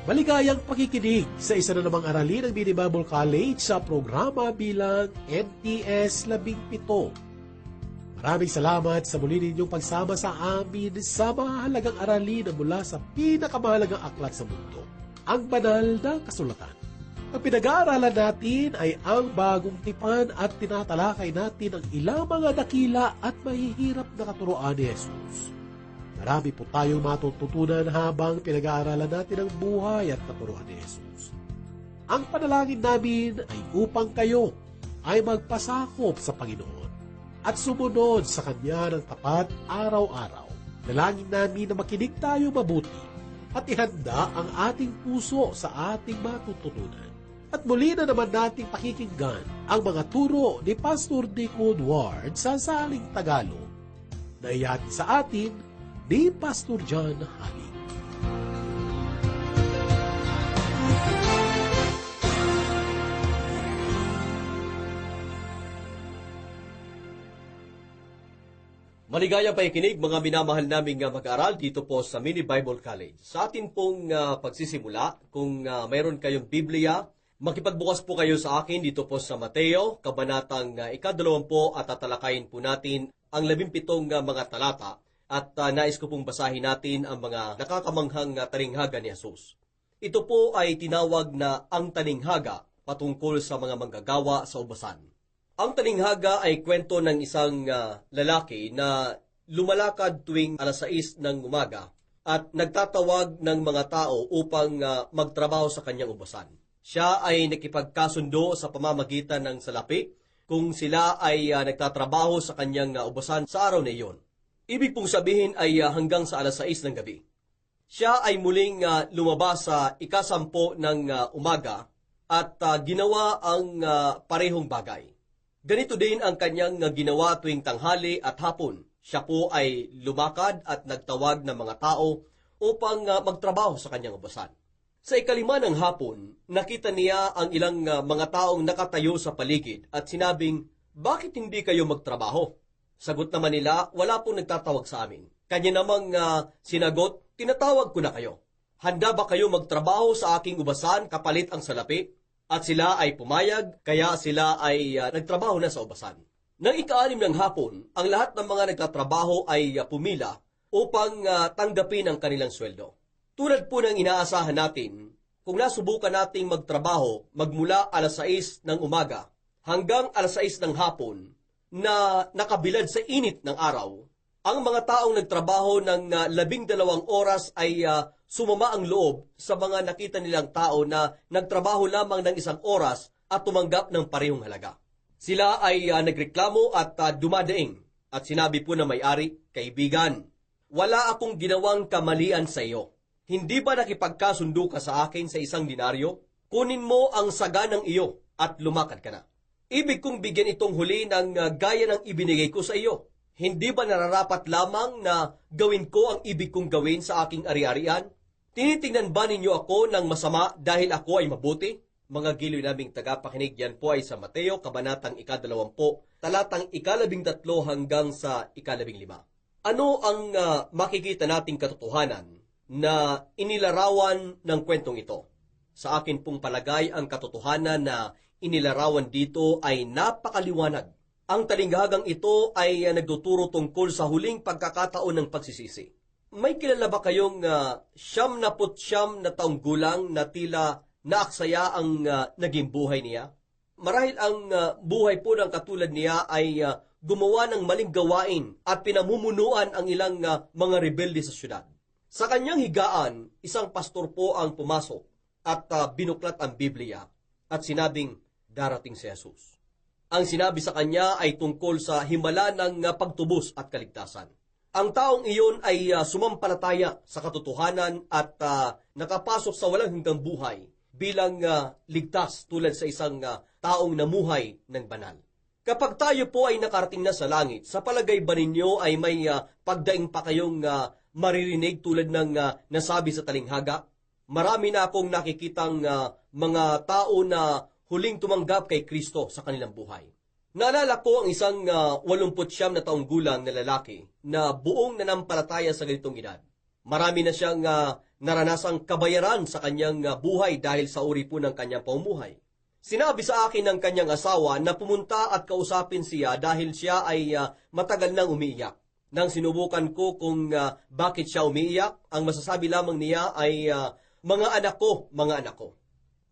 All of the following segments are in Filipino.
Maligayang pakikinig sa isa na namang aralin ng Mini Bible College sa programa bilang NTS 17. Maraming salamat sa muli ninyong pagsama sa amin sa mahalagang aralin na mula sa pinakamahalagang aklat sa mundo, ang banal na kasulatan. Ang pinag-aaralan natin ay ang bagong tipan at tinatalakay natin ang ilang mga dakila at mahihirap na katuroan ni Jesus. Marami po tayong matututunan habang pinag-aaralan natin ang buhay at katuruan ni Jesus. Ang panalangin namin ay upang kayo ay magpasakop sa Panginoon at sumunod sa Kanya ng tapat araw-araw. Dalangin namin na makinig tayo mabuti at ihanda ang ating puso sa ating matututunan. At muli na naman nating pakikinggan ang mga turo ni Pastor Dick Woodward sa saling Tagalog na ihatid sa atin ni Pastor John Haling. Maligayang pakikinig mga minamahal naming mag-aaral dito po sa Mini Bible College. Sa atin pong pagsisimula, kung mayroon kayong Biblia, makipagbukas po kayo sa akin dito po sa Mateo, kabanatang 20 at tatalakayin po natin ang 17 mga talata. At nais ko pong basahin natin ang mga nakakamanghang talinghaga ni Jesus. Ito po ay tinawag na ang talinghaga patungkol sa mga manggagawa sa ubasan. Ang talinghaga ay kwento ng isang lalaki na lumalakad tuwing alas 6 ng umaga at nagtatawag ng mga tao upang magtrabaho sa kanyang ubasan. Siya ay nakipagkasundo sa pamamagitan ng salapi kung sila ay nagtatrabaho sa kanyang ubasan sa araw na iyon. Ibig pong sabihin ay hanggang sa alas 6 ng gabi. Siya ay muling lumabas sa 10 ng umaga at ginawa ang parehong bagay. Ganito din ang kanyang ginawa tuwing tanghali at hapon. Siya po ay lumakad at nagtawag ng mga tao upang magtrabaho sa kanyang ubasan. Sa 5 ng hapon, nakita niya ang ilang mga taong nakatayo sa paligid at sinabing, "Bakit hindi kayo magtrabaho?" Sagot naman nila, "Wala pong nagtatawag sa amin." Kanya namang sinagot, "Tinatawag ko na kayo. Handa ba kayo magtrabaho sa aking ubasan kapalit ang salapi?" At sila ay pumayag, kaya sila ay nagtrabaho na sa ubasan. Nang 6 ng hapon, ang lahat ng mga nagtatrabaho ay pumila upang tanggapin ang kanilang sweldo. Tulad po ng inaasahan natin, kung nasubukan nating magtrabaho magmula alas 6 ng umaga hanggang alas 6 ng hapon, na nakabilad sa init ng araw, ang mga taong nagtrabaho ng 12 oras ay sumama ang loob sa mga nakita nilang tao na nagtrabaho lamang ng 1 oras at tumanggap ng parehong halaga. Sila ay nagreklamo at dumadaing at sinabi po na may-ari, "Kaibigan, wala akong ginawang kamalian sa iyo. Hindi ba nakipagkasundo ka sa akin sa 1 denaryo? Kunin mo ang saga ng iyo at lumakad ka na. Ibig kong bigyan itong huli ng gaya ng ibinigay ko sa iyo. Hindi ba nararapat lamang na gawin ko ang ibig kong gawin sa aking ari-arian? Tinitingnan ba ninyo ako ng masama dahil ako ay mabuti?" Mga giliw naming tagapakinig, yan po ay sa Mateo, kabanatang 20, talatang 13 hanggang sa 15. Ano ang makikita nating katotohanan na inilarawan ng kwentong ito? Sa akin pong palagay, ang katotohanan na inilarawan dito ay napakaliwanag. Ang talinghagang ito ay nagtuturo tungkol sa huling pagkakataon ng pagsisisi. May kilala ba kayong 79 na taong gulang na tila naaksaya ang naging buhay niya? Marahil ang buhay po ng katulad niya ay gumawa ng maling gawain at pinamumunuan ang ilang mga rebelde sa syudad. Sa kanyang higaan, isang pastor po ang pumasok at binuklat ang Biblia at sinabing, "Darating si Jesus." Ang sinabi sa kanya ay tungkol sa himala ng pagtubos at kaligtasan. Ang taong iyon ay sumampalataya sa katotohanan at nakapasok sa walang hanggang buhay bilang ligtas tulad sa isang taong namuhay ng banal. Kapag tayo po ay nakarating na sa langit, sa palagay ba ninyo ay may pagdaing pa kayong maririnig tulad ng nasabi sa talinghaga? Marami na akong nakikitang mga tao na huling tumanggap kay Kristo sa kanilang buhay. Naalala ko ang isang 89 na taong gulang na lalaki na buong nanampalataya sa ganitong edad. Marami na siyang naranasang kabayaran sa kanyang buhay dahil sa uri po ng kanyang pamumuhay. Sinabi sa akin ng kanyang asawa na pumunta at kausapin siya dahil siya ay matagal nang umiiyak. Nang sinubukan ko kung bakit siya umiiyak, ang masasabi lamang niya ay, mga anak ko, mga anak ko.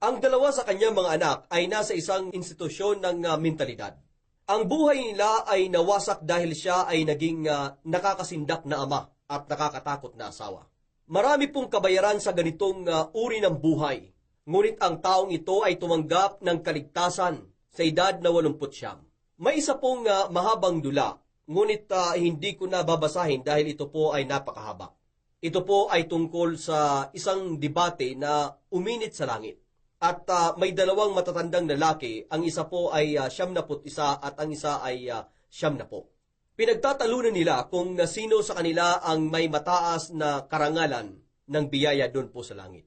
Ang dalawa sa kanyang mga anak ay nasa isang institusyon ng mentalidad. Ang buhay nila ay nawasak dahil siya ay naging nakakasindak na ama at nakakatakot na asawa. Marami pong kabayaran sa ganitong uri ng buhay. Ngunit ang taong ito ay tumanggap ng kaligtasan sa edad na 89. May isa pong mahabang dula, ngunit hindi ko na babasahin dahil ito po ay napakahaba. Ito po ay tungkol sa isang debate na uminit sa langit. At may dalawang matatandang lalaki, ang isa po ay 71 at ang isa ay 90. Pinagtatalunan nila kung sino sa kanila ang may mataas na karangalan ng biyaya doon po sa langit.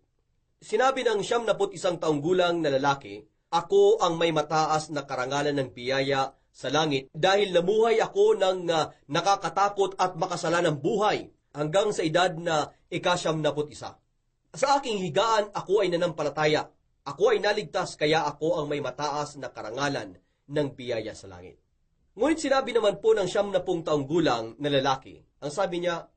Sinabi ng 71 taong gulang na lalaki, "Ako ang may mataas na karangalan ng biyaya sa langit dahil namuhay ako ng nakakatakot at makasalanang buhay hanggang sa edad na ika-71. Sa aking higaan, ako ay nanampalataya. Ako ay naligtas kaya ako ang may mataas na karangalan ng biyaya sa langit." Ngunit sinabi naman po ng 70 taong gulang na lalaki, ang sabi niya,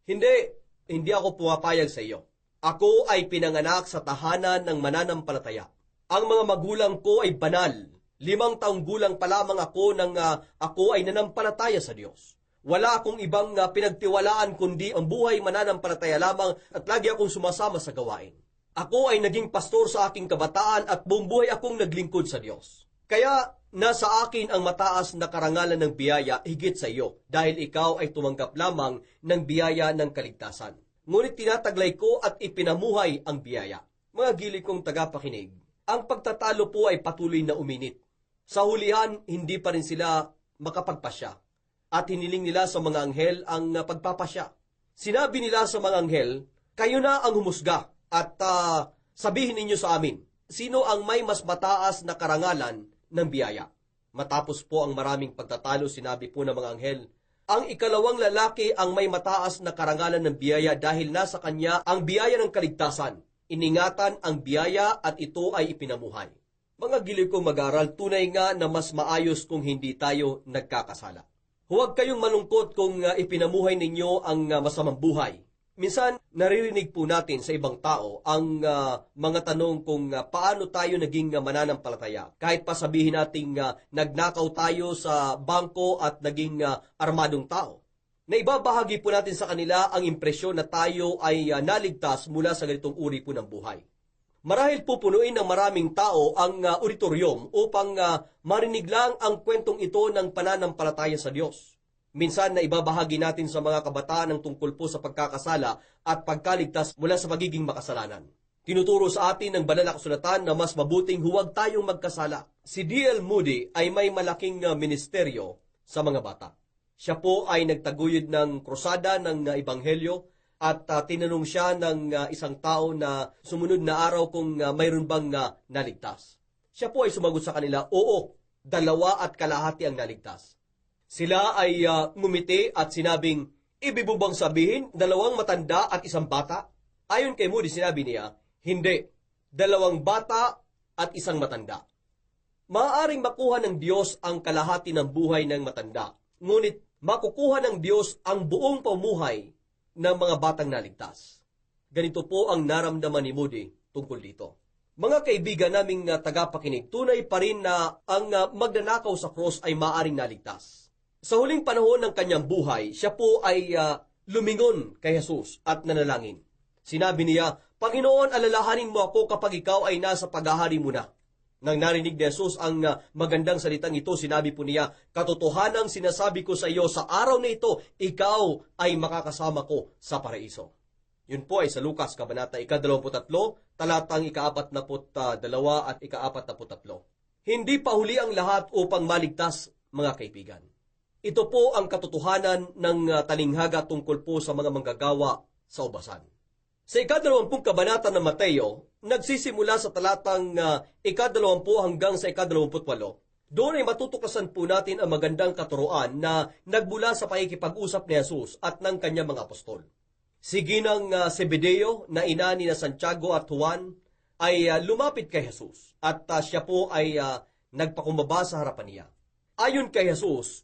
Hindi ako pumapayag sa iyo. Ako ay pinanganak sa tahanan ng mananampalataya. Ang mga magulang ko ay banal. 5 taong gulang pa lamang ako nang ako ay nanampalataya sa Diyos. Wala akong ibang pinagtiwalaan kundi ang buhay mananampalataya lamang at lagi akong sumasama sa gawain. Ako ay naging pastor sa aking kabataan at buong buhay akong naglingkod sa Diyos. Kaya nasa akin ang mataas na karangalan ng biyaya higit sa iyo dahil ikaw ay tumanggap lamang ng biyaya ng kaligtasan. Ngunit tinataglay ko at ipinamuhay ang biyaya. Mga gili kong tagapakinig, ang pagtatalo po ay patuloy na uminit. Sa hulihan, hindi pa rin sila makapagpasya at hiniling nila sa mga anghel ang pagpapasya. Sinabi nila sa mga anghel, "Kayo na ang humusga. At sabihin ninyo sa amin, sino ang may mas mataas na karangalan ng biyaya?" Matapos po ang maraming pagtatalo, sinabi po ng mga anghel, "Ang ikalawang lalaki ang may mataas na karangalan ng biyaya dahil nasa kanya ang biyaya ng kaligtasan. Iningatan ang biyaya at ito ay ipinamuhay." Mga giliw kong mag-aral, tunay nga na mas maayos kung hindi tayo nagkakasala. Huwag kayong malungkot kung ipinamuhay ninyo ang masamang buhay. Minsan, naririnig po natin sa ibang tao ang mga tanong kung paano tayo naging mananampalataya. Kahit pa sabihin natin nagnakaw tayo sa bangko at naging armadong tao. Naibabahagi po natin sa kanila ang impresyon na tayo ay naligtas mula sa ganitong uri po ng buhay. Marahil pupunuin ng maraming tao ang auditorium upang marinig lang ang kwentong ito ng pananampalataya sa Diyos. Minsan na ibabahagi natin sa mga kabataan ang tungkol po sa pagkakasala at pagkaligtas mula sa pagiging makasalanan. Tinuturo sa atin ng banal na kasulatan na mas mabuting huwag tayong magkasala. Si D.L. Moody ay may malaking ministeryo sa mga bata. Siya po ay nagtaguyod ng krusada ng Ebanghelyo at tinanong siya ng isang tao na sumunod na araw kung mayroon bang naligtas. Siya po ay sumagot sa kanila, "Oo, 2.5 ang naligtas." Sila ay ngumiti at sinabing, "Ibig mo bang sabihin 2 matanda at 1 bata?" Ayon kay Moody, sinabi niya, "Hindi, 2 bata at 1 matanda." Maaaring makuha ng Diyos ang kalahati ng buhay ng matanda, ngunit makukuha ng Diyos ang buong pamuhay ng mga batang naligtas. Ganito po ang naramdaman ni Moody tungkol dito. Mga kaibigan naming tagapakinig, tunay pa rin na ang magnanakaw sa cross ay maaaring naligtas. Sa huling panahon ng kanyang buhay, siya po ay lumingon kay Jesus at nanalangin. Sinabi niya, "Panginoon, alalahanin mo ako kapag ikaw ay nasa paghahari mo na." Nang narinig ni Jesus ang magandang salitang ito, sinabi po niya, "Katotohanang sinasabi ko sa iyo, sa araw na ito, ikaw ay makakasama ko sa paraiso." Yun po ay sa Lucas, Kabanata 23, talatang 42 at 43. Hindi pa huli ang lahat upang maligtas, mga kaibigan. Ito po ang katotohanan ng talinghaga tungkol po sa mga manggagawa sa ubasan. Sa 20 kabanata ng Mateo, nagsisimula sa talatang 20 hanggang sa 28, doon ay matutuklasan po natin ang magandang katuruan na nagmula sa pakikipag-usap ni Jesus at ng kanyang mga apostol. si Ginang Zebedeo na ina ni na Santiago at Juan ay lumapit kay Jesus at siya po ay nagpakumbaba sa harapan niya. Ayon kay Jesus,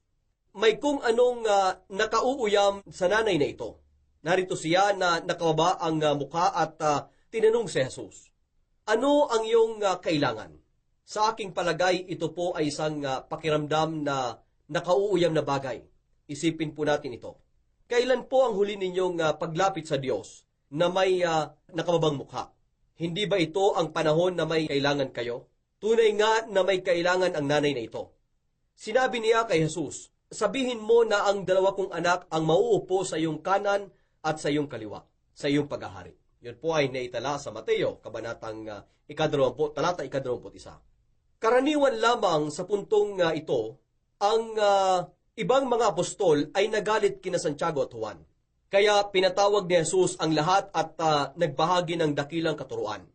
may kung anong nakauuyam sa nanay na ito. Narito siya na nakababa ang mukha at tinanong si Jesus, "Ano ang iyong kailangan?" Sa aking palagay, ito po ay isang pakiramdam na nakauuyam na bagay. Isipin po natin ito. Kailan po ang huli ninyong paglapit sa Diyos na may nakababang mukha? Hindi ba ito ang panahon na may kailangan kayo? Tunay nga na may kailangan ang nanay na ito. Sinabi niya kay Jesus, "Sabihin mo na ang dalawa kong anak ang mauupo sa iyong kanan at sa iyong kaliwa, sa iyong paghahari." Yun po ay naitala sa Mateo, kabanatang 20, talata 21. Karaniwan lamang sa puntong ito, ang ibang mga apostol ay nagalit kina Santiago at Juan. Kaya pinatawag ni Jesus ang lahat at nagbahagi ng dakilang katuruan.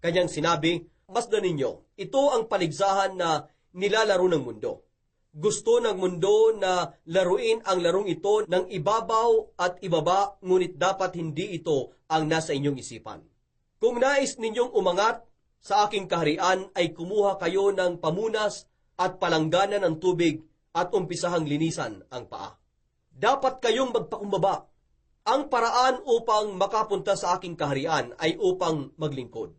Kanyang sinabi, "Masdan ninyo, ito ang paligsahan na nilalaro ng mundo. Gusto ng mundo na laruin ang larong ito ng ibabaw at ibaba, ngunit dapat hindi ito ang nasa inyong isipan. Kung nais ninyong umangat sa aking kaharian, ay kumuha kayo ng pamunas at palangganan ng tubig at umpisahang linisan ang paa. Dapat kayong magpakumbaba. Ang paraan upang makapunta sa aking kaharian ay upang maglingkod.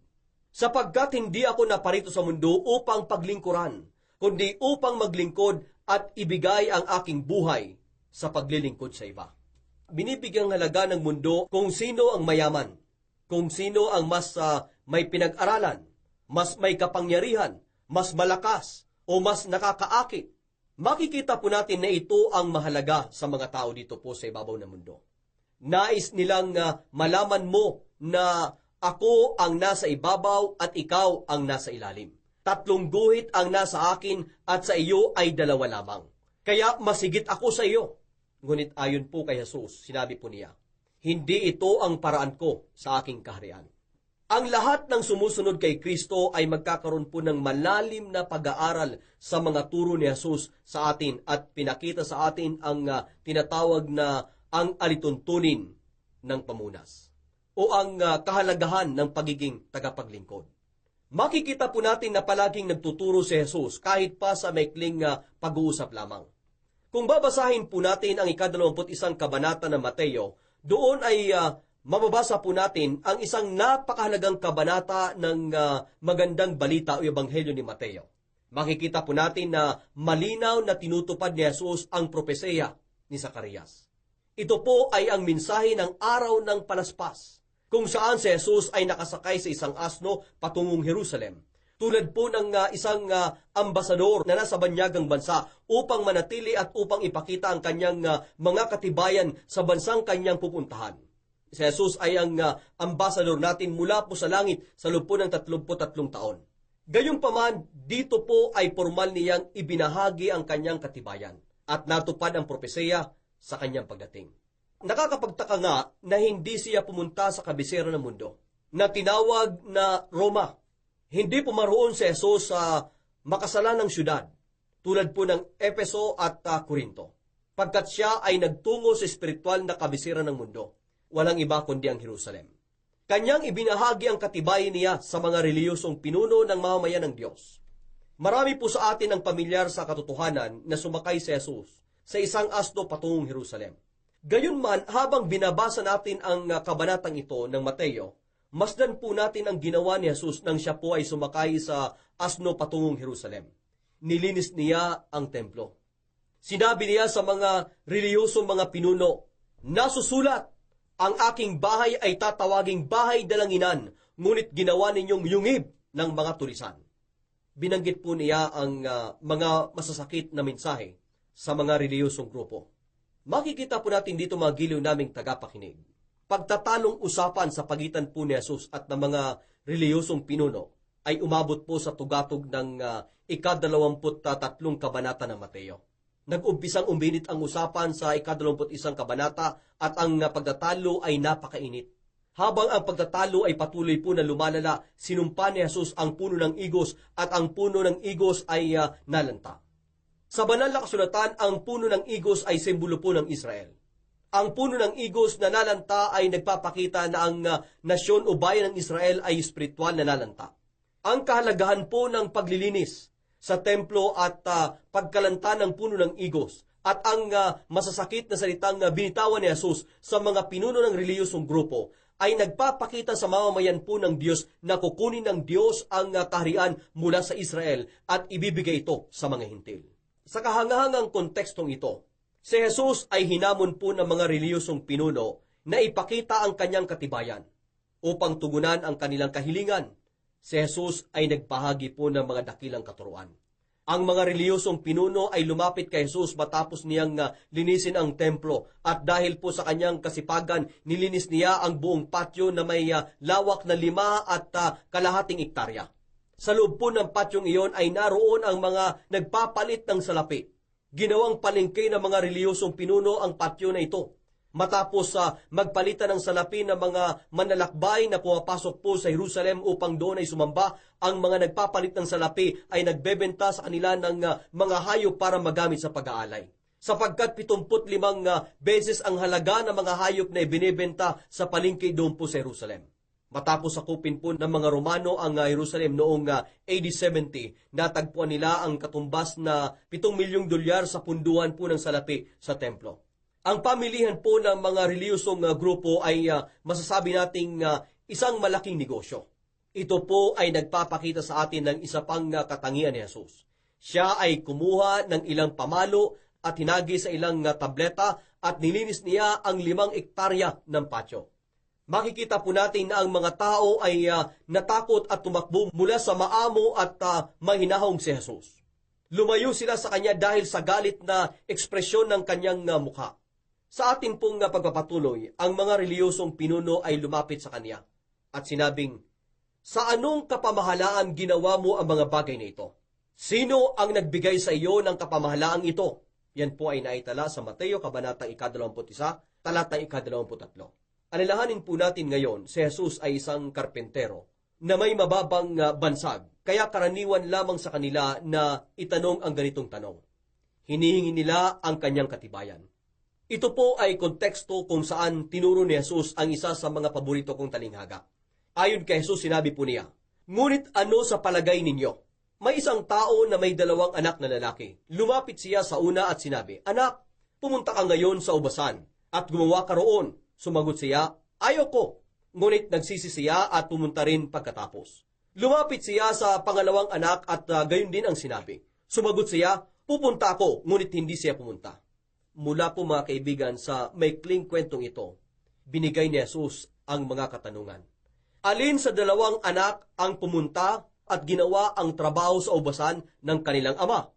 Sapagkat hindi ako naparito sa mundo upang paglingkuran, kundi upang maglingkod at ibigay ang aking buhay sa paglilingkod sa iba." Binibigyang halaga ng mundo kung sino ang mayaman, kung sino ang mas may pinag-aralan, mas may kapangyarihan, mas malakas, o mas nakakaakit. Makikita po natin na ito ang mahalaga sa mga tao dito po sa ibabaw ng mundo. Nais nilang malaman mo na ako ang nasa ibabaw at ikaw ang nasa ilalim. 3 guhit ang nasa akin at sa iyo ay 2 lamang. Kaya masigit ako sa iyo. Ngunit ayon po kay Jesus, sinabi po niya, "Hindi ito ang paraan ko sa aking kaharian." Ang lahat ng sumusunod kay Kristo ay magkakaroon po ng malalim na pag-aaral sa mga turo ni Jesus sa atin at pinakita sa atin ang tinatawag na ang alituntunin ng pamunas o ang kahalagahan ng pagiging tagapaglingkod. Makikita po natin na palaging nagtuturo si Jesus kahit pa sa maikling pag-uusap lamang. Kung babasahin po natin ang 21 kabanata ng Mateo, doon ay mababasa po natin ang isang napakahalagang kabanata ng magandang balita o ebanghelyo ni Mateo. Makikita po natin na malinaw na tinutupad ni Jesus ang propesya ni Zacarias. Ito po ay ang mensahe ng araw ng palaspas, kung saan si Jesus ay nakasakay sa isang asno patungong Jerusalem, tulad po ng isang ambasador na nasa banyagang bansa upang manatili at upang ipakita ang kanyang mga katibayan sa bansang kanyang pupuntahan. Si Jesus ay ang ambasador natin mula po sa langit sa loob po ng 33 taon. Gayunpaman, dito po ay formal niyang ibinahagi ang kanyang katibayan at natupad ang propesya sa kanyang pagdating. Nakakapagtaka nga na hindi siya pumunta sa kabisera ng mundo, na tinawag na Roma. Hindi pumaroon si Jesus sa makasalanang syudad, tulad po ng Efeso at Corinto, pagkat siya ay nagtungo sa espiritual na kabisera ng mundo. Walang iba kundi ang Jerusalem. Kanyang ibinahagi ang katibayan niya sa mga reliyosong pinuno ng mamamayan ng Diyos. Marami po sa atin ang pamilyar sa katotohanan na sumakay si Jesus sa isang asno patungong Jerusalem. Gayunman, habang binabasa natin ang kabanatang ito ng Mateo, masdan po natin ang ginawa ni Jesus nang siya po ay sumakay sa asno patungong Jerusalem. Nilinis niya ang templo. Sinabi niya sa mga reliyosong mga pinuno, "Nasusulat, ang aking bahay ay tatawaging bahay dalanginan, ngunit ginawa ninyong yungib ng mga tulisan." Binanggit po niya ang mga masasakit na mensahe sa mga reliyosong grupo. Makikita po natin dito mga giliw naming tagapakinig. Pagtatalong usapan sa pagitan po ni Jesus at ng mga reliyosong pinuno ay umabot po sa tugatog ng 23 kabanata ng Mateo. Nag-umpisang uminit ang usapan sa 21 kabanata at ang pagtatalo ay napakainit. Habang ang pagtatalo ay patuloy po na lumalala, sinumpa ni Jesus ang puno ng igos at ang puno ng igos ay nalanta. Sa banal na kasulatan, ang puno ng igos ay simbolo po ng Israel. Ang puno ng igos na nalanta ay nagpapakita na ang nasyon o bayan ng Israel ay espiritual na nalanta. Ang kahalagahan po ng paglilinis sa templo at pagkalanta ng puno ng igos at ang masasakit na salitang binitawan ni Jesus sa mga pinuno ng reliyosong grupo ay nagpapakita sa mamamayan po ng Diyos na kukunin ng Diyos ang kaharian mula sa Israel at ibibigay ito sa mga hintil. Sa kahangahangang kontekstong ito, si Jesus ay hinamon po ng mga reliyosong pinuno na ipakita ang kanyang katibayan upang tugunan ang kanilang kahilingan. Si Jesus ay nagbahagi po ng mga dakilang katuruan. Ang mga reliyosong pinuno ay lumapit kay Jesus matapos niyang linisin ang templo at dahil po sa kanyang kasipagan, nilinis niya ang buong patio na may lawak na 5 at kalahating hektarya. Sa loob po ng patyong iyon ay naroon ang mga nagpapalit ng salapi. Ginawang palengke ng mga reliyosong pinuno ang patio na ito. Matapos magpalitan ng salapi ng mga manlalakbay na pumapasok po sa Jerusalem upang doon ay sumamba, ang mga nagpapalit ng salapi ay nagbebenta sa kanila ng mga hayop para magamit sa pag-aalay. Sapagkat 75 beses ang halaga ng mga hayop na ibinebenta sa palengke doon po sa Jerusalem. Matapos sakupin po ng mga Romano ang Jerusalem noong AD 70, natagpuan nila ang katumbas na $7 milyong sa punduhan po ng salapi sa templo. Ang pamilihan po ng mga reliyosong grupo ay masasabi nating isang malaking negosyo. Ito po ay nagpapakita sa atin ng isa pang katangian ni Jesus. Siya ay kumuha ng ilang pamalo at hinagi sa ilang tableta at nilinis niya ang 5 hektarya ng patio. Makikita po natin na ang mga tao ay natakot at tumakbo mula sa maamo at mahinahong si Jesus. Lumayo sila sa kanya dahil sa galit na ekspresyon ng kanyang mukha. Sa atin pong pagpapatuloy, ang mga reliyosong pinuno ay lumapit sa kanya at sinabing, "Sa anong kapamahalaan ginawa mo ang mga bagay na ito? Sino ang nagbigay sa iyo ng kapamahalaang ito?" Yan po ay naitala sa Mateo, Kabanatang 21, talatang 23. Alalahanin po natin ngayon, si Jesus ay isang karpentero na may mababang bansag, kaya karaniwan lamang sa kanila na itanong ang ganitong tanong. Hinihingi nila ang kanyang katibayan. Ito po ay konteksto kung saan tinuro ni Jesus ang isa sa mga paborito kong talinghaga. Ayon kay Jesus, sinabi po niya, "Ngunit ano sa palagay ninyo? May isang tao na may 2 anak na lalaki. Lumapit siya sa una at sinabi, 'Anak, pumunta ka ngayon sa ubasan at gumawa ka roon.' Sumagot siya, 'Ayoko.' Ngunit nagsisi siya at pumunta rin pagkatapos. Lumapit siya sa pangalawang anak at gayon din ang sinabi. Sumagot siya, 'Pupunta ako,' ngunit hindi siya pumunta." Mula po mga kaibigan sa maikling kwentong ito, binigay ni Jesus ang mga katanungan. Alin sa 2 anak ang pumunta at ginawa ang trabaho sa ubasan ng kanilang ama?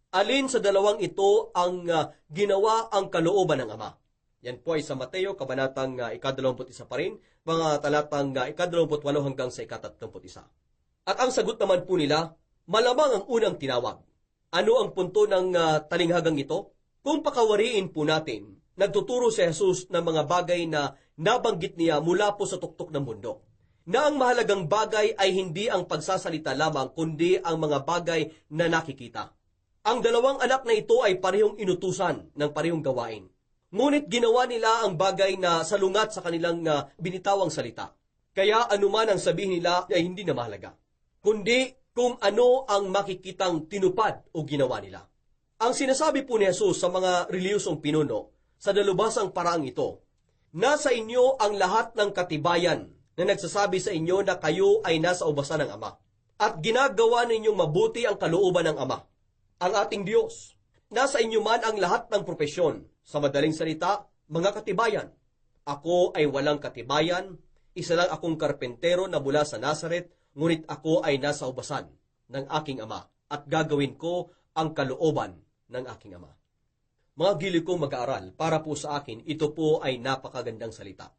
Alin sa 2 ito ang ginawa ang kalooban ng ama? Yan po ay sa Mateo, Kabanatang 21 pa rin, mga talatang 28 hanggang sa 31. At ang sagot naman po nila, malamang ang unang tinawag. Ano ang punto ng talinghagang ito? Kung pakawariin po natin, nagtuturo si Jesus ng mga bagay na nabanggit niya mula po sa tuktok ng mundo. Na ang mahalagang bagay ay hindi ang pagsasalita lamang, kundi ang mga bagay na nakikita. Ang 2 anak na ito ay parehong inutusan ng parehong gawain. Ngunit ginawa nila ang bagay na salungat sa kanilang binitawang salita. Kaya anuman ang sabihin nila ay hindi na mahalaga, kundi kung ano ang makikitang tinupad o ginawa nila. Ang sinasabi po ni Jesus sa mga reliyosong pinuno sa dalubhasang paraang ito, "Nasa inyo ang lahat ng katibayan na nagsasabi sa inyo na kayo ay nasa ubasan ng Ama, at ginagawa ninyong mabuti ang kalooban ng Ama, ang ating Diyos. Nasa inyo man ang lahat ng propesyon, sa madaling salita, mga katibayan. Ako ay walang katibayan, isa lang akong karpentero na mula sa Nazaret, ngunit ako ay nasa ubasan ng aking Ama, at gagawin ko ang kalooban ng aking Ama." Mga giliw kong mag-aaral, para po sa akin, ito po ay napakagandang salita.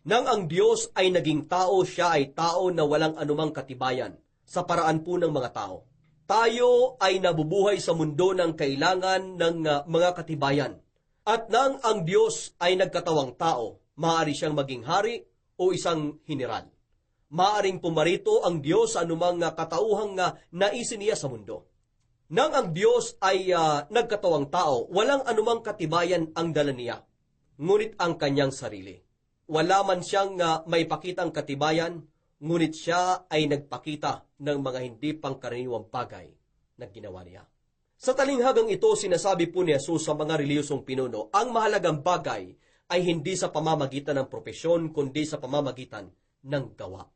Nang ang Diyos ay naging tao, siya ay tao na walang anumang katibayan sa paraan po ng mga tao. Tayo ay nabubuhay sa mundo ng kailangan ng mga katibayan. At nang ang Diyos ay nagkatawang tao, maaari siyang maging hari o isang general. Maaring pumarito ang Diyos sa anumang katauhang naisin niya sa mundo. Nang ang Diyos ay nagkatawang tao, walang anumang katibayan ang dala niya. ngunit ang kanyang sarili. Wala man siyang maipakitang katibayan, ngunit siya ay nagpakita ng mga hindi pangkaraniwang bagay na ginawa niya. Sa talinghagang ito, sinasabi po ni Jesus sa mga reliyosong pinuno, ang mahalagang bagay ay hindi sa pamamagitan ng propesyon, kundi sa pamamagitan ng gawa.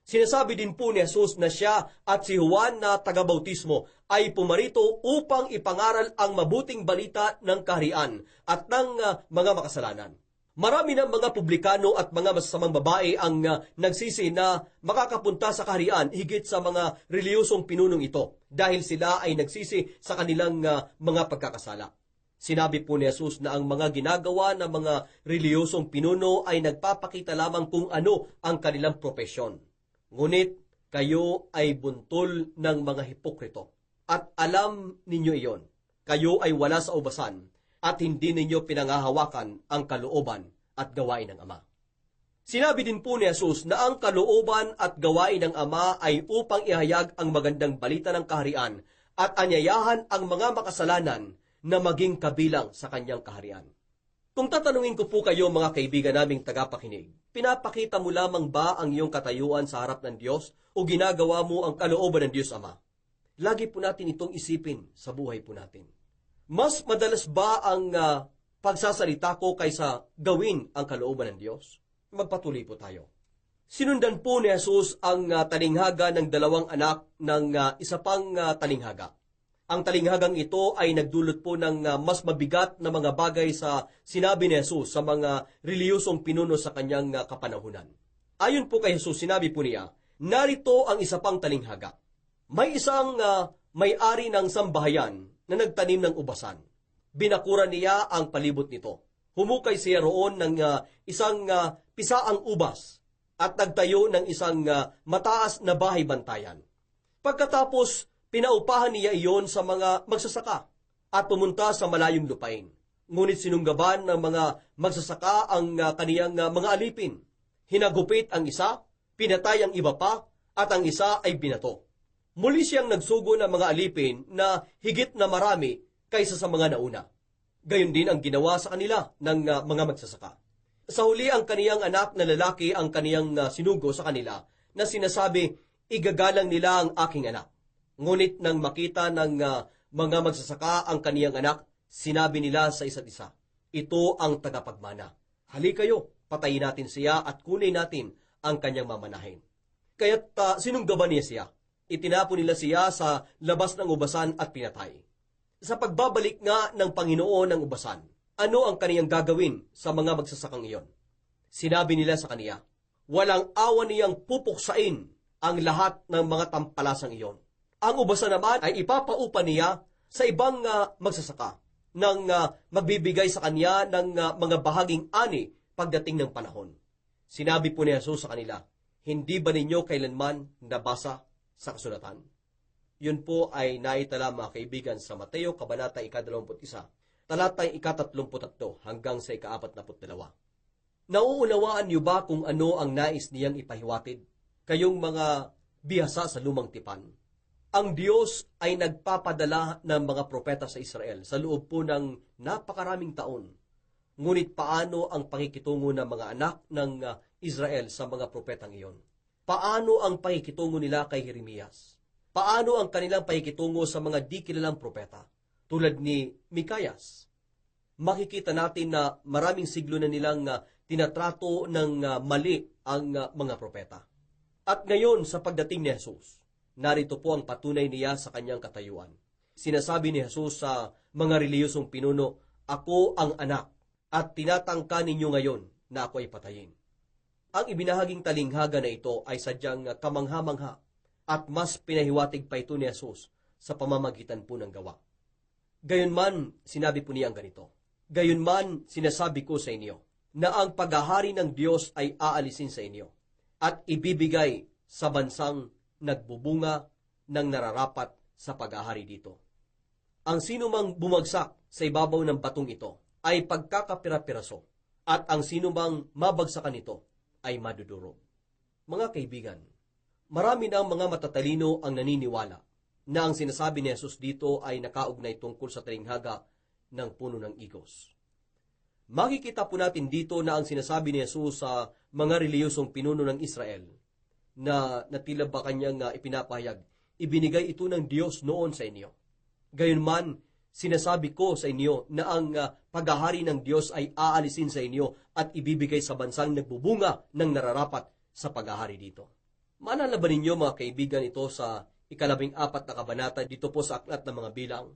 Sinasabi din po ni Jesus na siya at si Juan na tagabautismo ay pumarito upang ipangaral ang mabuting balita ng kaharian at ng mga makasalanan. Marami ng mga publikano at mga masasamang babae ang nagsisi na makakapunta sa kaharian higit sa mga reliyosong pinunong ito dahil sila ay nagsisi sa kanilang mga pagkakasala. Sinabi po ni Jesus na ang mga ginagawa ng mga reliyosong pinuno ay nagpapakita lamang kung ano ang kanilang propesyon. Ngunit kayo ay buntol ng mga hipokrito at alam ninyo iyon. Kayo ay wala sa ubasan at hindi ninyo pinangahawakan ang kalooban at gawain ng Ama. Sinabi din po ni Jesus na ang kalooban at gawain ng Ama ay upang ihayag ang magandang balita ng kaharian at anyayahan ang mga makasalanan na maging kabilang sa kanyang kaharian. Kung tatanungin ko po kayo mga kaibigan naming tagapakinig, pinapakita mo lamang ba ang iyong katayuan sa harap ng Diyos o ginagawa mo ang kalooban ng Diyos Ama? Lagi po natin itong isipin sa buhay po natin. Mas madalas ba ang pagsasalita ko kaysa gawin ang kalooban ng Diyos? Magpatuloy po tayo. Sinundan po ni Jesus ang talinghaga ng dalawang anak ng isa pang talinghaga. Ang talinghagang ito ay nagdulot po ng mas mabigat na mga bagay sa sinabi ni Jesus sa mga reliyosong pinuno sa kanyang kapanahunan. Ayon po kay Jesus, sinabi po niya, narito ang isa pang talinghaga. May isang may-ari ng sambahayan na nagtanim ng ubasan. Binakuran niya ang palibot nito. Humukay siya roon ng isang pisaang ubas at nagtayo ng isang mataas na bahay bantayan. Pagkatapos, pinaupahan niya iyon sa mga magsasaka at pumunta sa malayong lupain. Ngunit sinunggaban ng mga magsasaka ang kaniyang mga alipin. Hinagupit ang isa, pinatay ang iba pa, at ang isa ay binato. Muli siyang nagsugo ng mga alipin na higit na marami kaysa sa mga nauna. Gayon din ang ginawa sa kanila ng mga magsasaka. Sa huli, ang kaniyang anak na lalaki ang kaniyang sinugo sa kanila na sinasabi, igagalang nila ang aking anak. Ngunit nang makita ng mga magsasaka ang kaniyang anak, sinabi nila sa isa't isa, ito ang tagapagmana. Hali kayo, patayin natin siya at kunin natin ang kanyang mamanahin. Kaya't sinunggaban niya siya. Itinapon nila siya sa labas ng ubasan at pinatay. Sa pagbabalik nga ng Panginoon ng ubasan, ano ang kaniyang gagawin sa mga magsasakang iyon? Sinabi nila sa kaniya, walang awa niyang pupuksain ang lahat ng mga tampalasang iyon. Ang ubasan naman ay ipapaupa niya sa ibang magsasaka nang magbibigay sa kanya ng mga bahaging ani pagdating ng panahon. Sinabi po ni Jesus sa kanila, hindi ba ninyo kailanman nabasa sa kasulatan? Yun po ay naitala mga kaibigan sa Mateo, Kabanata 21, talatang 33 hanggang sa 42. Nauunawaan niyo ba kung ano ang nais niyang ipahiwatig? Kayong mga bihasa sa lumang tipan. Ang Diyos ay nagpapadala ng mga propeta sa Israel sa loob po ng napakaraming taon. Ngunit paano ang pakikitungo ng mga anak ng Israel sa mga propetang iyon? Paano ang pakikitungo nila kay Jeremias? Paano ang kanilang pakikitungo sa mga di kilalang propeta tulad ni Mikayas? Makikita natin na maraming siglo na nilang tinatrato ng mali ang mga propeta. At ngayon sa pagdating ni Jesus, narito po ang patunay niya sa kanyang katayuan. Sinasabi ni Jesus sa mga reliyosong pinuno, ako ang anak at tinatangka ninyo ngayon na ako ay patayin. Ang ibinahaging talinghaga na ito ay sadyang kamangha-mangha at mas pinahiwatig pa ito ni Jesus sa pamamagitan po ng gawa. Gayunman, sinabi po niya ang ganito, gayunman sinasabi ko sa inyo na ang paghahari ng Diyos ay aalisin sa inyo at ibibigay sa bansang nagbubunga ng nararapat sa paghahari dito. Ang sinumang bumagsak sa ibabaw ng batong ito ay pagkakapira-piraso at ang sinumang mabagsakan nito ay madudurog. Mga kaibigan, marami ng mga matatalino ang naniniwala na ang sinasabi ni Jesus dito ay nakaugnay tungkol sa talinghaga ng puno ng igos. Makikita po natin dito na ang sinasabi ni Jesus sa mga reliyosong pinuno ng Israel na tila ba kanyang ipinapahayag, ibinigay ito ng Diyos noon sa inyo. Gayunman, sinasabi ko sa inyo na ang paghahari ng Diyos ay aalisin sa inyo at ibibigay sa bansang nagbubunga ng nararapat sa paghahari dito. Maalala ba ninyo mga kaibigan ito sa 14 na kabanata dito po sa Aklat ng Mga Bilang,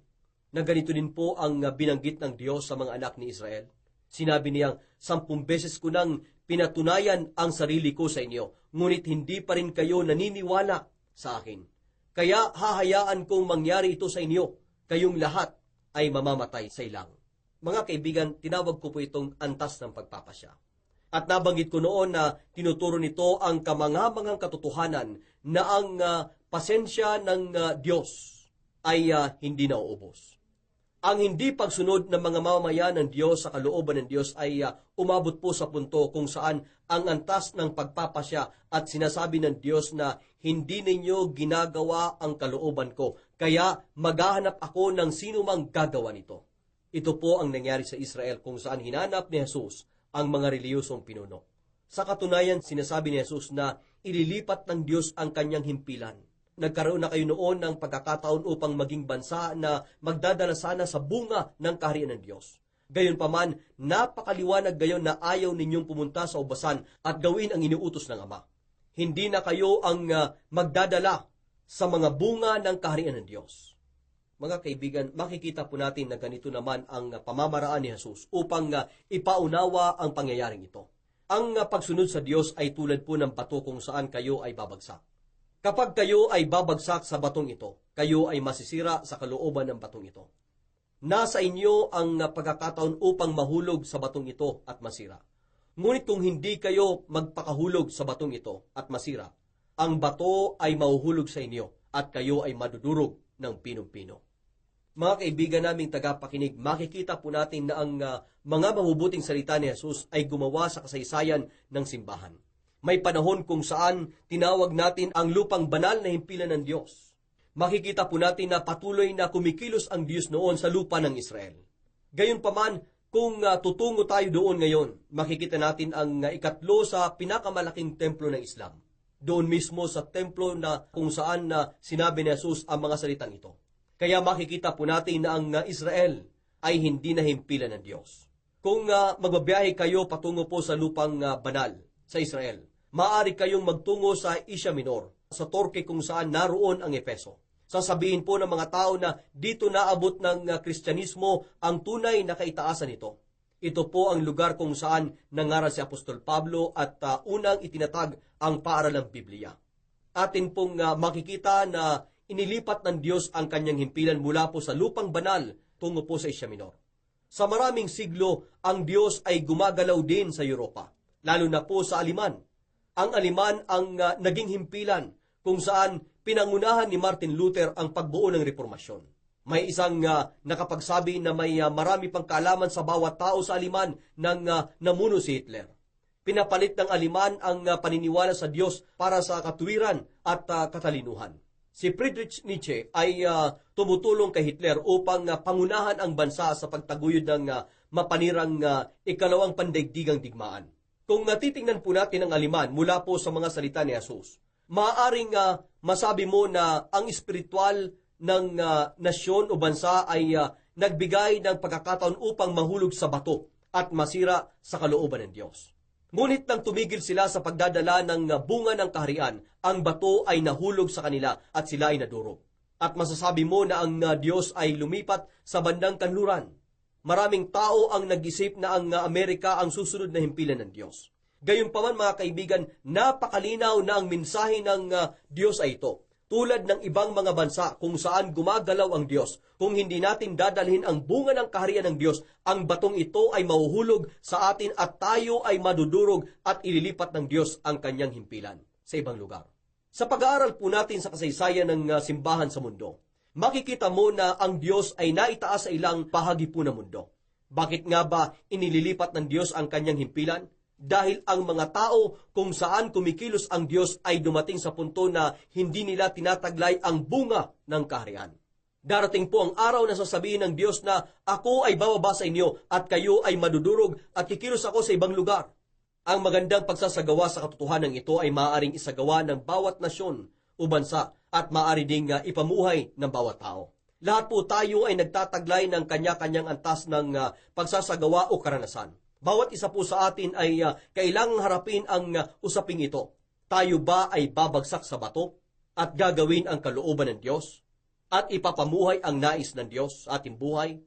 na ganito din po ang binanggit ng Diyos sa mga anak ni Israel? Sinabi niyang, 10 beses ko nang pinatunayan ang sarili ko sa inyo, ngunit hindi pa rin kayo naniniwala sa akin. Kaya hahayaan kong mangyari ito sa inyo, kayong lahat ay mamamatay sa ilang. Mga kaibigan, tinawag ko po itong antas ng pagpapasya. At nabanggit ko noon na tinuturo nito ang kamangamangang katotohanan na ang pasensya ng Diyos ay hindi nauubos. Ang hindi pagsunod ng mga mamamayan ng Diyos sa kalooban ng Diyos ay umabot po sa punto kung saan ang antas ng pagpapasya at sinasabi ng Diyos na hindi ninyo ginagawa ang kalooban ko, kaya maghahanap ako ng sino mang gagawa nito. Ito po ang nangyari sa Israel kung saan hinanap ni Jesus ang mga reliyosong pinuno. Sa katunayan, sinasabi ni Jesus na ililipat ng Diyos ang kanyang himpilan. Nagkaroon na kayo noon ng pagkakataon upang maging bansa na magdadala sana sa bunga ng kaharian ng Diyos. Gayunpaman, napakaliwanag gayon na ayaw ninyong pumunta sa ubasan at gawin ang iniutos ng Ama. Hindi na kayo ang magdadala sa mga bunga ng kaharian ng Diyos. Mga kaibigan, makikita po natin na ganito naman ang pamamaraan ni Jesus upang ipaunawa ang pangyayaring ito. Ang pagsunod sa Diyos ay tulad po ng bato kung saan kayo ay babagsak. Kapag kayo ay babagsak sa batong ito, kayo ay masisira sa kalooban ng batong ito. Nasa inyo ang pagkakataon upang mahulog sa batong ito at masira. Ngunit kung hindi kayo magpakahulog sa batong ito at masira, ang bato ay mahuhulog sa inyo at kayo ay madudurog ng pinong-pino. Mga kaibigan naming tagapakinig, makikita po natin na ang mga mabubuting salita ni Jesus ay gumawa sa kasaysayan ng simbahan. May panahon kung saan tinawag natin ang lupang banal na himpilan ng Diyos. Makikita po natin na patuloy na kumikilos ang Diyos noon sa lupa ng Israel. Gayunpaman, kung tutungo tayo doon ngayon, makikita natin ang ikatlo sa pinakamalaking templo ng Islam. Doon mismo sa templo na kung saan sinabi ni Jesus ang mga salitang ito. Kaya makikita po natin na ang Israel ay hindi na himpilan ng Diyos. Kung magbabiyahe kayo patungo po sa lupang banal sa Israel, maaari kayong magtungo sa Asia Minor, sa Turkey kung saan naroon ang Efeso. Sasabihin po ng mga tao na dito naabot ng Kristyanismo ang tunay na kaitaasan nito. Ito po ang lugar kung saan nangaral si Apostol Pablo at unang itinatag ang paaralang Biblia. Atin pong makikita na inilipat ng Diyos ang kanyang himpilan mula po sa lupang banal tungo po sa Asia Minor. Sa maraming siglo, ang Diyos ay gumagalaw din sa Europa, lalo na po sa Aliman. Ang Aliman ang naging himpilan kung saan pinangunahan ni Martin Luther ang pagbuo ng reformasyon. May isang nakapagsabi na may marami pang kaalaman sa bawat tao sa Aliman nang namuno si Hitler. Pinapalit ng Aliman ang paniniwala sa Diyos para sa katuwiran at katalinuhan. Si Friedrich Nietzsche ay tumutulong kay Hitler upang pangunahan ang bansa sa pagtaguyod ng mapanirang ikalawang pandaigdigang digmaan. Kung titingnan po natin ang Aliman mula po sa mga salita ni Jesus, maaaring masabi mo na ang espiritual ng nasyon o bansa ay nagbigay ng pagkakataon upang mahulog sa bato at masira sa kalooban ng Diyos. Ngunit nang tumigil sila sa pagdadala ng bunga ng kaharian, ang bato ay nahulog sa kanila at sila ay nadurog. At masasabi mo na ang Diyos ay lumipat sa bandang kanluran. Maraming tao ang nag-isip na ang Amerika ang susunod na himpilan ng Diyos. Gayunpaman mga kaibigan, napakalinaw na ang mensahe ng Diyos ay ito. Tulad ng ibang mga bansa kung saan gumagalaw ang Diyos, kung hindi natin dadalhin ang bunga ng kaharian ng Diyos, ang batong ito ay mahuhulog sa atin at tayo ay madudurog at ililipat ng Diyos ang kanyang himpilan sa ibang lugar. Sa pag-aaral po natin sa kasaysayan ng simbahan sa mundo, makikita mo na ang Diyos ay naitaas sa ilang bahagi po ng mundo. Bakit nga ba inililipat ng Diyos ang kanyang himpilan? Dahil ang mga tao kung saan kumikilos ang Diyos ay dumating sa punto na hindi nila tinataglay ang bunga ng kaharian. Darating po ang araw na sasabihin ng Diyos na ako ay bababa sa inyo at kayo ay madudurog at kikilos ako sa ibang lugar. Ang magandang pagsasagawa sa katotohanan ito ay maaaring isagawa ng bawat nasyon o bansa at maaari ding ipamuhay ng bawat tao. Lahat po tayo ay nagtataglay ng kanya-kanyang antas ng pagsasagawa o karanasan. Bawat isa po sa atin ay kailangang harapin ang usaping ito. Tayo ba ay babagsak sa bato at gagawin ang kalooban ng Diyos at ipapamuhay ang nais ng Diyos sa ating buhay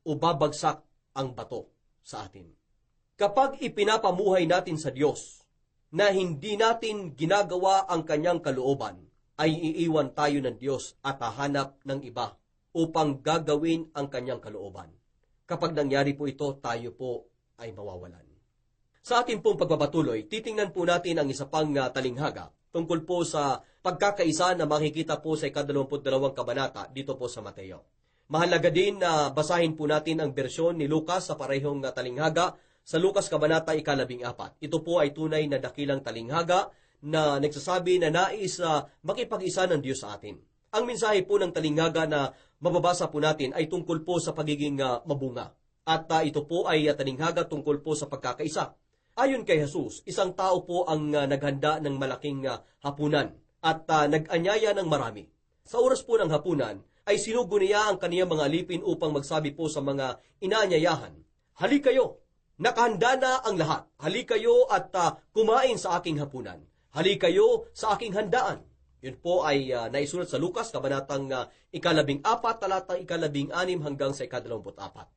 o babagsak ang bato sa atin? Kapag ipinapamuhay natin sa Diyos na hindi natin ginagawa ang kanyang kalooban, ay iiwan tayo ng Diyos at hahanap ng iba upang gagawin ang kanyang kalooban. Kapag nangyari po ito, tayo po ay mawawalan. Sa ating pong pagbabatuloy, titingnan po natin ang isa pang talinghaga tungkol po sa pagkakaisa na makikita po sa 22 kabanata dito po sa Mateo. Mahalaga din na basahin po natin ang bersyon ni Lucas sa parehong talinghaga sa Lucas kabanata 14. Ito po ay tunay na dakilang talinghaga na nagsasabi na nais makipag-isa ng Diyos sa atin. Ang mensahe po ng talinghaga na mababasa po natin ay tungkol po sa pagiging mabunga. At ito po ay talinghaga tungkol po sa pagkakaisa. Ayon kay Jesus, isang tao po ang naghanda ng malaking hapunan at nag-anyaya ng marami. Sa oras po ng hapunan, ay sinugo niya ang kaniyang mga alipin upang magsabi po sa mga inaanyayahan, "Hali kayo, nakahanda na ang lahat. Hali kayo at kumain sa aking hapunan. Hali kayo sa aking handaan." Yun po ay naisulat sa Lucas, kabanatang 14, talatang 16 hanggang sa 24.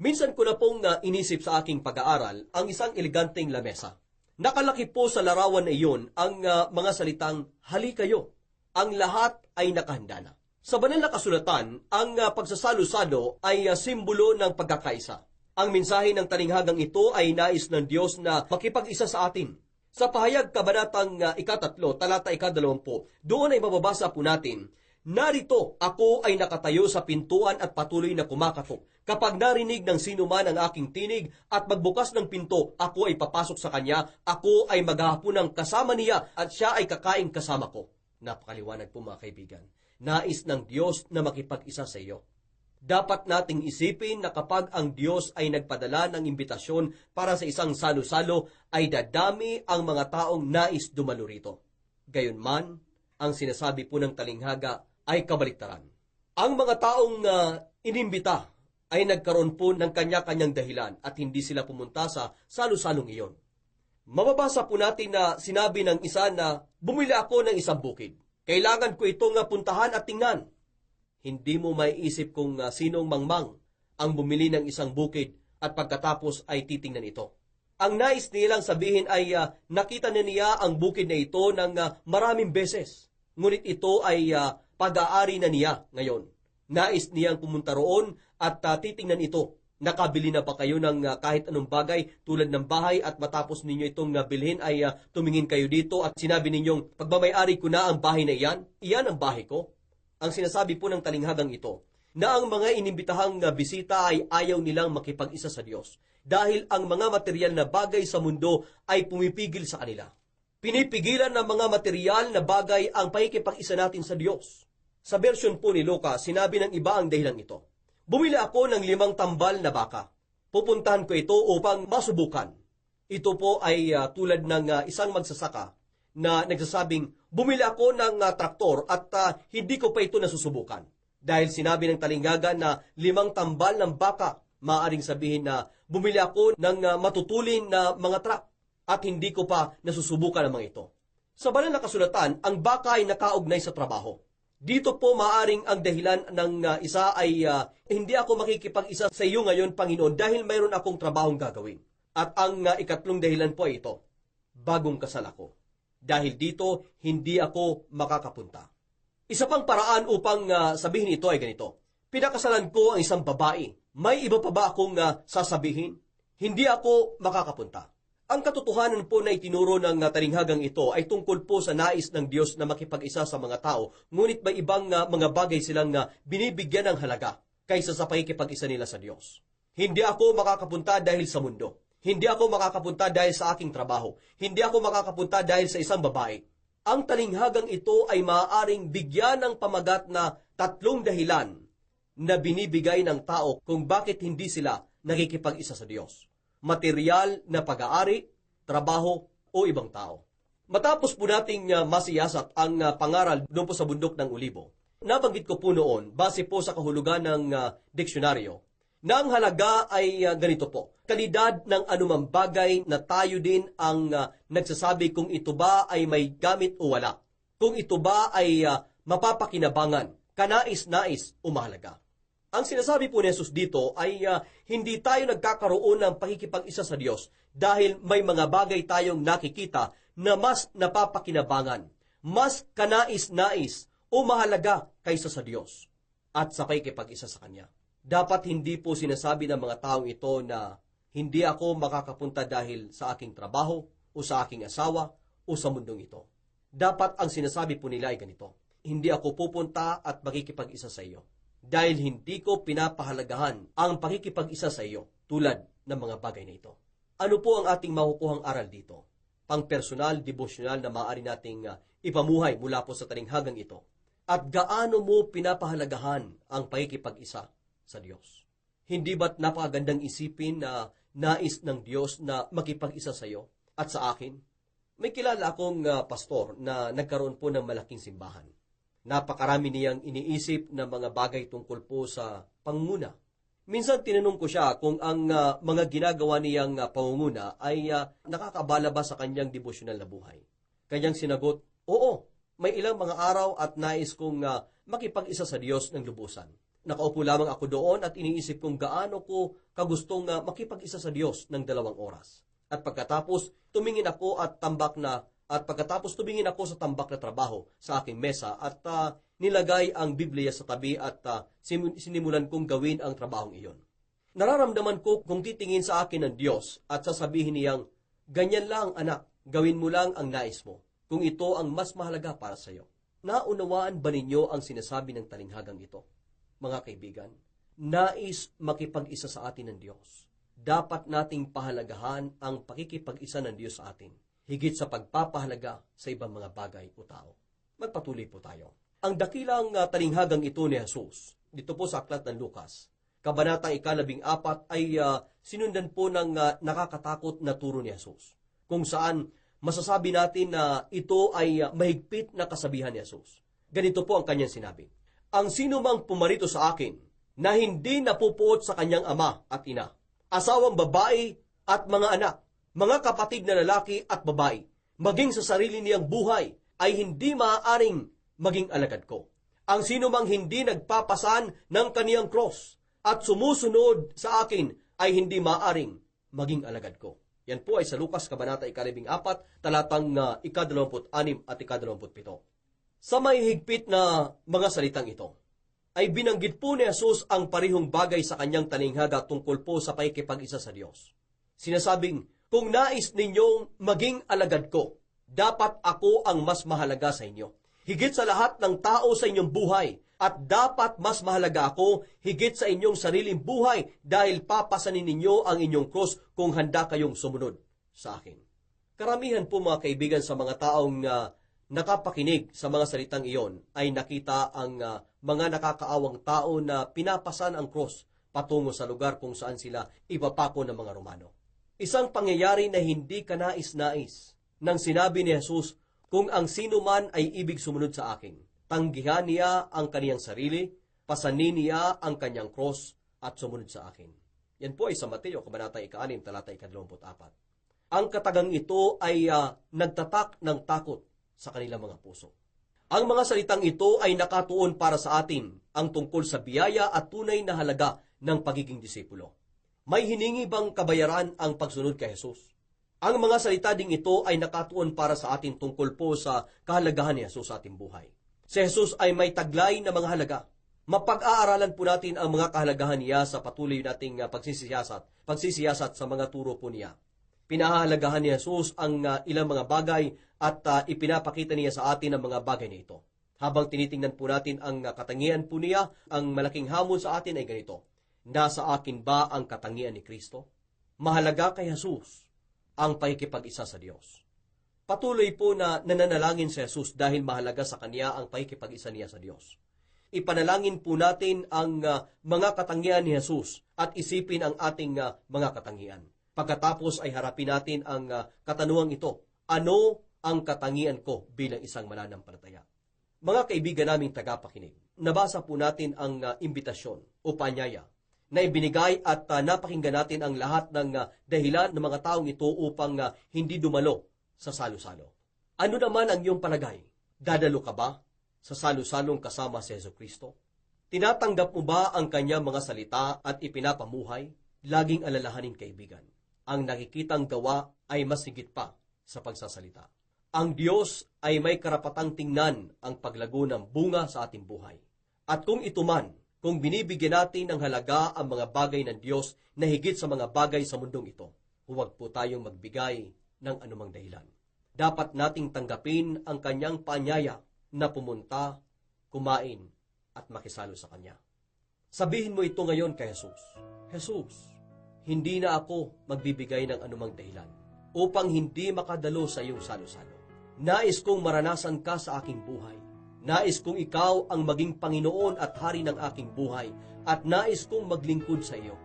Minsan ko na pong inisip sa aking pag-aaral ang isang eleganteng lamesa. Nakalaki po sa larawan na iyon ang mga salitang, "Hali kayo." Ang lahat ay nakahanda na. Sa banal na kasulatan, ang pagsasalo-salo ay simbolo ng pagkakaisa. Ang mensahe ng talinghagang ito ay nais ng Diyos na makipag-isa sa atin. Sa pahayag kabanatang 13, talata 20, doon ay mababasa po natin, "Narito ako ay nakatayo sa pintuan at patuloy na kumakatok. Kapag narinig ng sino man ang aking tinig at magbukas ng pinto, ako ay papasok sa kanya, ako ay maghahaponang kasama niya at siya ay kakain kasama ko." Napakaliwanag po mga kaibigan. Nais ng Diyos na makipag-isa sa iyo. Dapat nating isipin na kapag ang Diyos ay nagpadala ng imbitasyon para sa isang salo-salo, ay dadami ang mga taong nais dumalo rito. Gayunman, ang sinasabi po ng talinghaga ay kabaliktaran. Ang mga taong inimbita ay nagkaroon po ng kanya-kanyang dahilan at hindi sila pumunta sa salo-salong iyon. Mababasa po natin na sinabi ng isa na, "Bumili ako ng isang bukid. Kailangan ko itong puntahan at tingnan." Hindi mo maiisip kung sinong mangmang ang bumili ng isang bukid at pagkatapos ay titingnan ito. Ang nais nilang sabihin ay nakita na niya ang bukid na ito ng maraming beses. Ngunit ito ay pag-aari na niya ngayon. Nais niyang pumunta roon at titingnan ito. Nakabili na ba kayo ng kahit anong bagay tulad ng bahay at matapos ninyo itong bilhin ay tumingin kayo dito at sinabi ninyong, "Pagmamayari ko na ang bahay na iyan, iyan ang bahay ko"? Ang sinasabi po ng talinghagang ito, na ang mga inimbitahang bisita ay ayaw nilang makipag-isa sa Diyos dahil ang mga material na bagay sa mundo ay pumipigil sa kanila. Pinipigilan ng mga material na bagay ang pakikipag-isa natin sa Diyos. Sa version po ni Lucas, sinabi ng iba ang dahilan ito. "Bumili ako ng 5 tambal na baka. Pupuntahan ko ito upang masubukan." Ito po ay tulad ng isang magsasaka na nagsasabing, "Bumili ako ng traktor at hindi ko pa ito nasusubukan." Dahil sinabi ng talinghaga na 5 tambal ng baka, maaaring sabihin na bumili ako ng matutulin na mga truck at hindi ko pa nasusubukan ang mga ito. Sa banal na kasulatan, ang baka ay nakaugnay sa trabaho. Dito po maaring ang dahilan ng isa ay hindi ako makikipag-isa sa iyo ngayon, Panginoon, dahil mayroon akong trabahong gagawin. At ang ikatlong dahilan po ay ito, bagong kasal ako. Dahil dito, hindi ako makakapunta. Isa pang paraan upang sabihin ito ay ganito. Pinakasalan ko ang isang babae. May iba pa ba akong sasabihin? Hindi ako makakapunta. Ang katotohanan po na itinuro ng talinghagang ito ay tungkol po sa nais ng Diyos na makipag-isa sa mga tao, ngunit may ibang mga bagay silang binibigyan ng halaga kaysa sa pakikipag-isa nila sa Diyos. Hindi ako makakapunta dahil sa mundo. Hindi ako makakapunta dahil sa aking trabaho. Hindi ako makakapunta dahil sa isang babae. Ang talinghagang ito ay maaaring bigyan ng pamagat na 3 dahilan na binibigay ng tao kung bakit hindi sila nakikipag-isa sa Diyos. Material na pag-aari, trabaho, o ibang tao. Matapos po nating masiyasat ang pangaral doon po sa bundok ng Olibo, nabanggit ko po noon, base po sa kahulugan ng diksyonaryo, na ang halaga ay ganito po, kalidad ng anumang bagay na tayo din ang nagsasabi kung ito ba ay may gamit o wala, kung ito ba ay mapapakinabangan, kanais-nais o mahalaga. Ang sinasabi po ni Jesus dito ay hindi tayo nagkakaroon ng pakikipag-isa sa Diyos dahil may mga bagay tayong nakikita na mas napapakinabangan, mas kanais-nais o mahalaga kaysa sa Diyos at sa pakikipag-isa sa Kanya. Dapat hindi po sinasabi ng mga taong ito na hindi ako makakapunta dahil sa aking trabaho o sa aking asawa o sa mundong ito. Dapat ang sinasabi po nila ay ganito, hindi ako pupunta at makikipag-isa sa iyo dahil hindi ko pinapahalagahan ang pakikipag-isa sa iyo tulad ng mga bagay na ito. Ano po ang ating makukuhang aral dito? Pang-personal, devosyonal na maaari nating ipamuhay mula po sa talinghagang ito. At gaano mo pinapahalagahan ang pakikipag-isa sa Diyos? Hindi ba't napakagandang isipin na nais ng Diyos na makipag-isa sa iyo at sa akin? May kilala akong pastor na nagkaroon po ng malaking simbahan. Napakarami niyang iniisip na mga bagay tungkol po sa pangunguna. Minsan tinanong ko siya kung ang mga ginagawa niyang pangunguna ay nakakabala ba sa kanyang devosyonal na buhay. Kanyang sinagot, oo, may ilang mga araw at nais kong makipag-isa sa Diyos ng lubusan. Nakaupo lamang ako doon at iniisip kong gaano ko kagustong makipag-isa sa Diyos ng 2 oras. At pagkatapos tumingin ako sa tambak na trabaho sa aking mesa at nilagay ang Biblia sa tabi at sinimulan kong gawin ang trabahong iyon. Nararamdaman ko kung titingin sa akin ng Diyos at sasabihin niyang, ganyan lang anak, gawin mo lang ang nais mo, kung ito ang mas mahalaga para sa iyo. Naunawaan ba ninyo ang sinasabi ng talinghagang ito? Mga kaibigan, nais makipag-isa sa atin ng Diyos. Dapat nating pahalagahan ang pakikipag-isa ng Diyos sa atin, higit sa pagpapahalaga sa ibang mga bagay o tao. Magpatuloy po tayo. Ang dakilang talinghagang ito ni Jesus, dito po sa aklat ng Lucas, kabanatang 14 ay sinundan po ng nakakatakot na turo ni Jesus, kung saan masasabi natin na ito ay mahigpit na kasabihan ni Jesus. Ganito po ang kanyang sinabi, ang sino mang pumarito sa akin na hindi napupuot sa kanyang ama at ina, asawang babae at mga anak, mga kapatid na lalaki at babae, maging sa sarili niyang buhay, ay hindi maaaring maging alagad ko. Ang sino mang hindi nagpapasan ng kaniyang cross at sumusunod sa akin ay hindi maaaring maging alagad ko. Yan po ay sa Lucas kabanata 14, talatang 26 at 27. Sa may higpit na mga salitang ito, ay binanggit po ni Jesus ang parihong bagay sa kanyang talinghaga tungkol po sa pakikipag-isa sa Diyos. Sinasabing, kung nais ninyong maging alagad ko, dapat ako ang mas mahalaga sa inyo. Higit sa lahat ng tao sa inyong buhay, at dapat mas mahalaga ako higit sa inyong sariling buhay dahil papasanin ninyo ang inyong cross kung handa kayong sumunod sa akin. Karamihan po mga kaibigan sa mga taong nakapakinig sa mga salitang iyon ay nakita ang mga nakakaawang tao na pinapasan ang cross patungo sa lugar kung saan sila ipapako ng mga Romano. Isang pangyayari na hindi kanais-nais nang sinabi ni Jesus, kung ang sino man ay ibig sumunod sa akin, tanggihan niya ang kaniyang sarili, pasanin niya ang kanyang cross at sumunod sa akin. Yan po ay sa Mateo, kabanata 6, talata 24. Ang katagang ito ay nagtatak ng takot sa kanilang mga puso. Ang mga salitang ito ay nakatuon para sa atin ang tungkol sa biyaya at tunay na halaga ng pagiging disipulo. May hiningi bang kabayaran ang pagsunod kay Jesus? Ang mga salita ding ito ay nakatuon para sa atin tungkol po sa kahalagahan ni Jesus sa ating buhay. Si Jesus ay may taglay na mga halaga. Mapag-aaralan po natin ang mga kahalagahan niya sa patuloy nating pagsisiyasat sa mga turo po niya. Pinahahalagahan ni Jesus ang ilang mga bagay at ipinapakita niya sa atin ang mga bagay na ito. Habang tinitingnan po natin ang katangian po niya, ang malaking hamon sa atin ay ganito. Nasa akin ba ang katangian ni Kristo? Mahalaga kay Jesus ang pakikipag-isa sa Diyos. Patuloy po na nananalangin si Jesus dahil mahalaga sa kanya ang pakikipag-isa niya sa Diyos. Ipanalangin po natin ang mga katangian ni Jesus at isipin ang ating mga katangian. Pagkatapos ay harapin natin ang katanungang ito. Ano ang katangian ko bilang isang mananampalataya? Mga kaibigan naming tagapakinig, nabasa po natin ang imbitasyon o panyaya na ibinigay at napakinggan natin ang lahat ng dahilan ng mga taong ito upang hindi dumalo sa salo-salo. Ano naman ang iyong palagay? Dadalo ka ba sa salo-salong kasama si Jesucristo? Tinatanggap mo ba ang kanyang mga salita at ipinapamuhay? Laging alalahanin, kaibigan, ang nakikitang gawa ay mas higit pa sa pagsasalita. Ang Diyos ay may karapatang tingnan ang paglago ng bunga sa ating buhay. At kung ito man, kung binibigyan natin ng halaga ang mga bagay ng Diyos na higit sa mga bagay sa mundong ito, huwag po tayong magbigay ng anumang dahilan. Dapat nating tanggapin ang kanyang paanyaya na pumunta, kumain, at makisalo sa kanya. Sabihin mo ito ngayon kay Jesus. Jesus, hindi na ako magbibigay ng anumang dahilan upang hindi makadalo sa iyong salo-salo. Nais kong maranasan ka sa aking buhay. Nais kong ikaw ang maging Panginoon at Hari ng aking buhay at nais kong maglingkod sa iyo.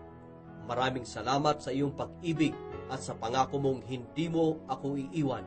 Maraming salamat sa iyong pag-ibig at sa pangako mong hindi mo ako iiwan